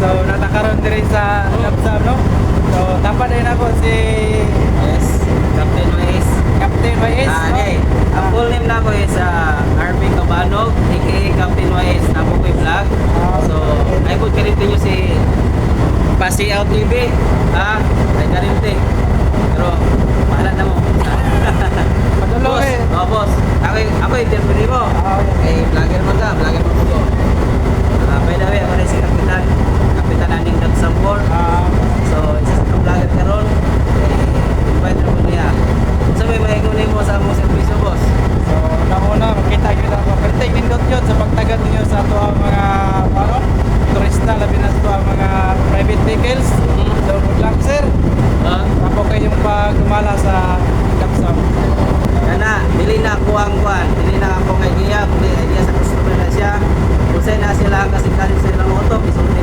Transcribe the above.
So natakaroon din sa Lapsam, no? So dapat din ako si Yes, Captain Wais. Captain YS, no? Okay. Ang full name na ko is RP Cabanog, aka Captain Wais. Tapo ko yung vlog. So, I could continue si Pasi Out TV. Ay karinti. Pero, bahala na mo. Padulo Boss, eh. boss. Ako interview mo. Eh, vlogger mo ka, vlogger mo ko. By the way, ako rin si Kapitan Aning Dagsampor. So, isa sa vlogger karon. Invite mo niya. So, may mahingunin mo sa among servisyo, boss. So una makita gyud ako perting nindot yun sa pagtagad ninyo sa ato ang mga ano, turista labi na sa ato ang mga private vehicles. So good luck sir. Ako kayong pagumala sa Lapsam. Kana, dili na ako ang kuan, dili na ako kay Gia, kundi idea sa customer na siya. Kung sa'yo na sila kasi kanin sila ng auto, isulti